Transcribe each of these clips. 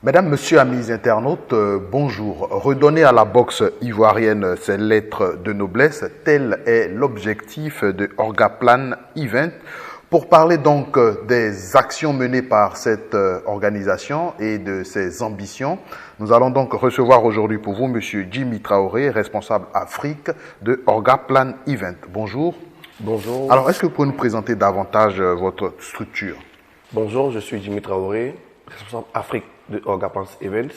Mesdames, Messieurs, amis internautes, bonjour. Redonner à la boxe ivoirienne ses lettres de noblesse, tel est l'objectif de Orgaplan Event. Pour parler donc des actions menées par cette organisation et de ses ambitions, nous allons donc recevoir aujourd'hui pour vous Monsieur Jimmy Traoré, responsable Afrique de Orgaplan Event. Bonjour. Bonjour. Alors, est-ce que vous pouvez nous présenter davantage votre structure? Bonjour, je suis Jimmy Traoré, responsable Afrique de Orgaplan Event.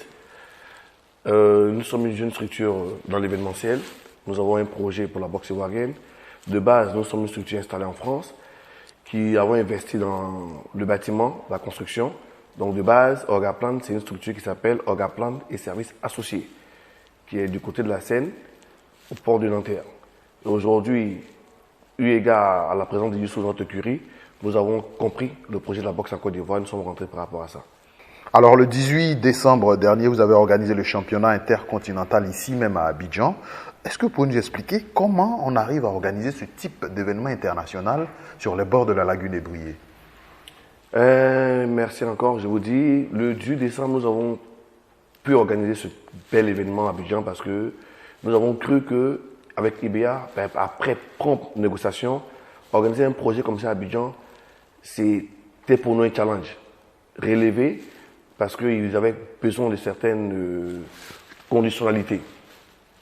Nous sommes une jeune structure dans l'événementiel. Nous avons un projet pour la boxe ivoirienne. De base, nous sommes une structure installée en France qui avons investi dans le bâtiment, la construction. Donc de base, Orgaplan, c'est une structure qui s'appelle Orgaplan et Services Associés, qui est du côté de la Seine, au port de Nanterre. Aujourd'hui, eu égard à la présence de Youssou dans notre écurie, nous avons compris le projet de la boxe en Côte d'Ivoire et nous sommes rentrés par rapport à ça. Alors, le 18 décembre dernier, vous avez organisé le championnat intercontinental ici même à Abidjan. Est-ce que vous pouvez nous expliquer comment on arrive à organiser ce type d'événement international sur les bords de la lagune Ébrié? Merci encore. Je vous dis, le 18 décembre, nous avons pu organiser ce bel événement à Abidjan parce que nous avons cru que, avec IBA, après prompte négociation, organiser un projet comme ça à Abidjan, c'était pour nous un challenge relevé parce qu'ils avaient besoin de certaines conditionnalités.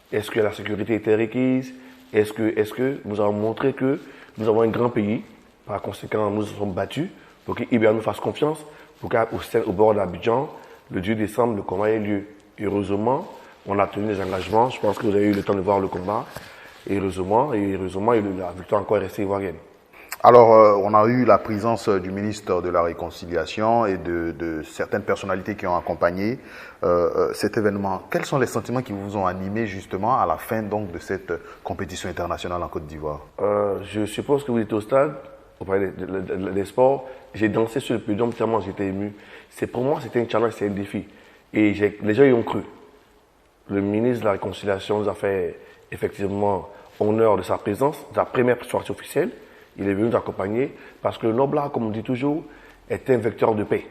Est-ce que la sécurité était requise? Est-ce que nous avons montré que nous avons un grand pays? Par conséquent, nous nous sommes battus pour qu'IBA nous fasse confiance, pour qu'au bord d'Abidjan, le 10 décembre, le combat ait lieu. Heureusement, on a tenu les engagements. Je pense que vous avez eu le temps de voir le combat. Et heureusement, la victoire encore est restée ivoirienne. Alors, on a eu la présence du ministre de la Réconciliation et de certaines personnalités qui ont accompagné cet événement. Quels sont les sentiments qui vous ont animé justement à la fin donc de cette compétition internationale en Côte d'Ivoire? Je suppose que vous étiez au stade, au palais des sports. J'ai dansé sur le podium tellement j'étais ému. Pour moi, c'était un challenge, c'était un défi. Et les gens y ont cru. Le ministre de la Réconciliation nous a fait effectivement honneur de sa présence, de sa première sortie officielle. Il est venu nous accompagner parce que le Nobla, comme on dit toujours, est un vecteur de paix.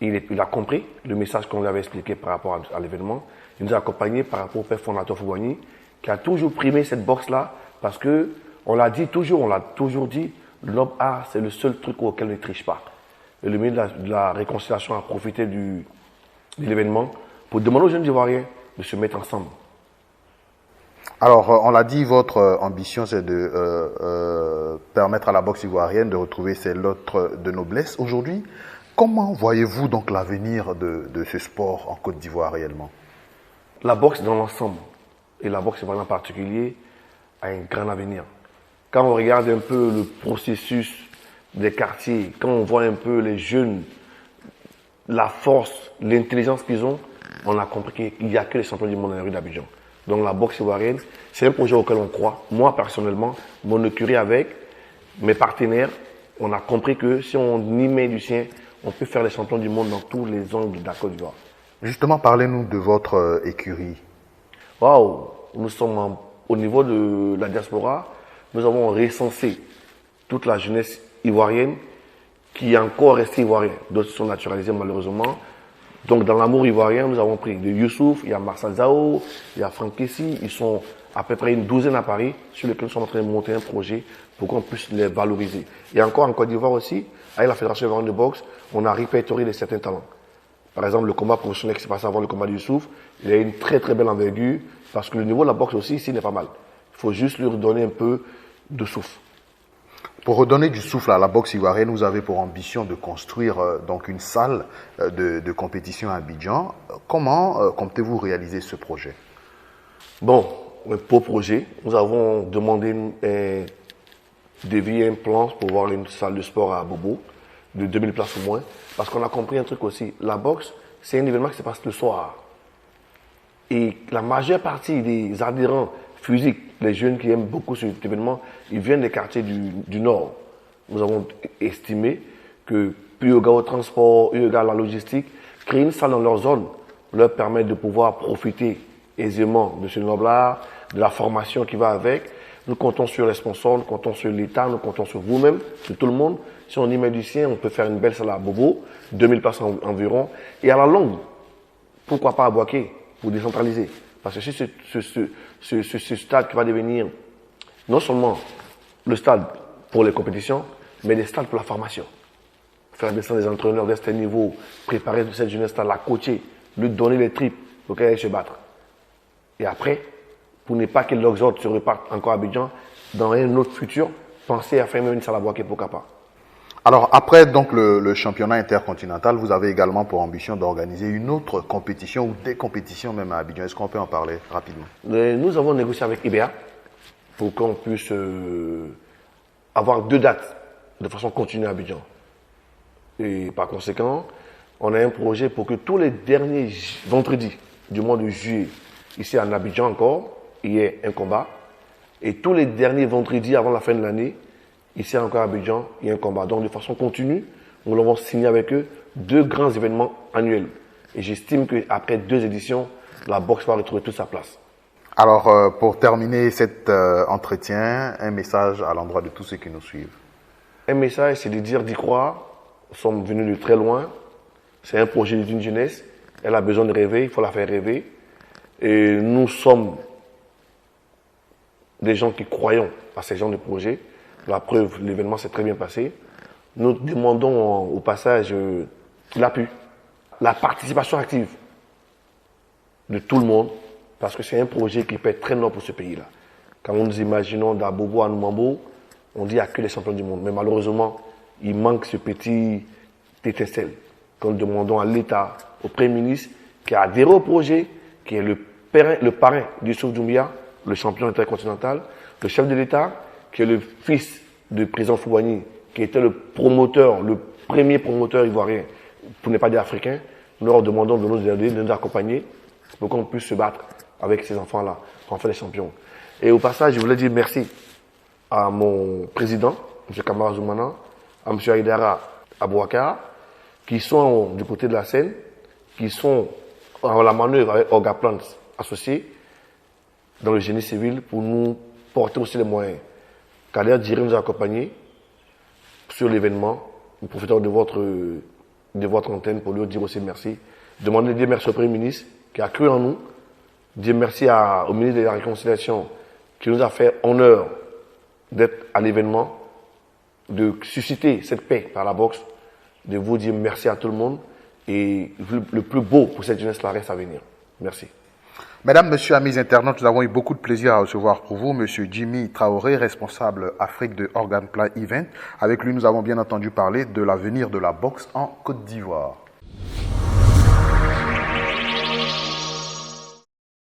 Il a compris le message qu'on lui avait expliqué par rapport à l'événement. Il nous a accompagnés par rapport au père fondateur Fouani, qui a toujours primé cette boxe-là parce que, on l'a toujours dit, le Noble Art, c'est le seul truc auquel on ne triche pas. Et le ministre de la Réconciliation a profité de l'événement pour demander aux jeunes Ivoiriens de se mettre ensemble. Alors, on l'a dit, votre ambition, c'est de permettre à la boxe ivoirienne de retrouver ses lettres de noblesse. Aujourd'hui, comment voyez-vous donc l'avenir de ce sport en Côte d'Ivoire réellement? La boxe dans l'ensemble, et la boxe ivoirienne en particulier, a un grand avenir. Quand on regarde un peu le processus des quartiers, quand on voit un peu les jeunes, la force, l'intelligence qu'ils ont, on a compris qu'il n'y a que les champions du monde dans les rues d'Abidjan. Donc la boxe ivoirienne, c'est un projet auquel on croit. Moi, personnellement, mon écurie avec mes partenaires, on a compris que si on y met du sien, on peut faire les champions du monde dans tous les angles de la Côte d'Ivoire. Justement, parlez-nous de votre écurie. Waouh! Nous sommes au niveau de la diaspora, nous avons recensé toute la jeunesse ivoirienne qui est encore restée ivoirienne. D'autres sont naturalisés malheureusement. Donc, dans l'amour ivoirien, nous avons pris de Youssouf, il y a Marcel Zao, il y a Franck Kessi. Ils sont à peu près une douzaine à Paris, sur lesquels nous sommes en train de monter un projet pour qu'on puisse les valoriser. Et encore en Côte d'Ivoire aussi, avec la Fédération ivoirienne de boxe, on a répertorié certains talents. Par exemple, le combat professionnel qui s'est passé avant le combat de Youssouf, il a une très très belle envergure, parce que le niveau de la boxe aussi, ici, n'est pas mal. Il faut juste lui redonner un peu de souffle. Pour redonner du souffle à la boxe ivoirienne, vous avez pour ambition de construire donc une salle de compétition à Abidjan. Comment comptez-vous réaliser ce projet? Bon, pour projet, nous avons demandé un devis, un plan pour voir une salle de sport à Bobo, de 2000 places au moins, parce qu'on a compris un truc aussi. La boxe, c'est un événement qui se passe le soir. Et la majeure partie des adhérents physiques, les jeunes qui aiment beaucoup cet événement, ils viennent des quartiers du Nord. Nous avons estimé que, plus égard au transport, plus égard à la logistique, créer une salle dans leur zone leur permet de pouvoir profiter aisément de ce noble art, de la formation qui va avec. Nous comptons sur les sponsors, nous comptons sur l'État, nous comptons sur vous-même, sur tout le monde. Si on y met du sien, on peut faire une belle salle à Bobo, 2000 places environ. Et à la longue, pourquoi pas à Bouaké pour décentraliser? Parce que c'est ce stade qui va devenir non seulement le stade pour les compétitions, mais des stades pour la formation. Faire descendre des entraîneurs d'un certain niveau, préparer cette jeunesse-là, la coacher, lui donner les tripes pour qu'elle aille se battre. Et après, pour ne pas que leurs autres se repartent encore à Abidjan, dans un autre futur, pensez à faire même une salle à Bouaké, pourquoi pas. Alors après donc le championnat intercontinental, vous avez également pour ambition d'organiser une autre compétition ou des compétitions même à Abidjan. Est-ce qu'on peut en parler rapidement? Nous avons négocié avec IBA pour qu'on puisse avoir 2 dates de façon continue à Abidjan. Et par conséquent, on a un projet pour que tous les derniers vendredis du mois de juillet, ici à Abidjan encore, il y ait un combat. Et tous les derniers vendredis avant la fin de l'année, ici encore à Abidjan, il y a un combat. Donc de façon continue, nous avons signé avec eux 2 grands événements annuels. Et j'estime qu'après 2 éditions, la boxe va retrouver toute sa place. Alors pour terminer cet entretien, un message à l'endroit de tous ceux qui nous suivent. Un message, c'est de dire d'y croire. Nous sommes venus de très loin. C'est un projet d'une jeunesse. Elle a besoin de rêver, il faut la faire rêver. Et nous sommes des gens qui croyons à ces genres de projets. La preuve, l'événement s'est très bien passé. Nous demandons au passage l'appui, la participation active de tout le monde, parce que c'est un projet qui peut être très noble pour ce pays-là. Quand nous imaginons d'Abobo à Noumambo, on dit qu'il n'y a que les champions du monde. Mais malheureusement, il manque ce petit étincelle. Quand nous demandons à l'État, au Premier ministre, qui a adhéré au projet, qui est le parrain d'Youssouf Doumbia, le champion intercontinental, le chef de l'État, qui est le fils du président Fouani, qui était le promoteur, le premier promoteur ivoirien, pour ne pas dire africain, nous leur demandons de nous aider, de nous accompagner, pour qu'on puisse se battre avec ces enfants-là, pour en faire des champions. Et au passage, je voulais dire merci à mon président, M. Kamara Zoumana, à M. Aïdara Abouakar, qui sont du côté de la scène, qui sont en la manœuvre avec Orga Plants associés dans le génie civil pour nous porter aussi les moyens. Kader Djiri nous a accompagnés sur l'événement. Nous profitons de votre antenne pour lui dire aussi merci. Demander dire merci au Premier ministre qui a cru en nous. Dire merci au ministre de la Réconciliation qui nous a fait honneur d'être à l'événement, de susciter cette paix par la boxe, de vous dire merci à tout le monde et le plus beau pour cette jeunesse-là reste à venir. Merci. Mesdames, Messieurs, amis internautes, nous avons eu beaucoup de plaisir à recevoir pour vous Monsieur Jimmy Traoré, responsable Afrique de Organ Plan Event. Avec lui, nous avons bien entendu parler de l'avenir de la boxe en Côte d'Ivoire.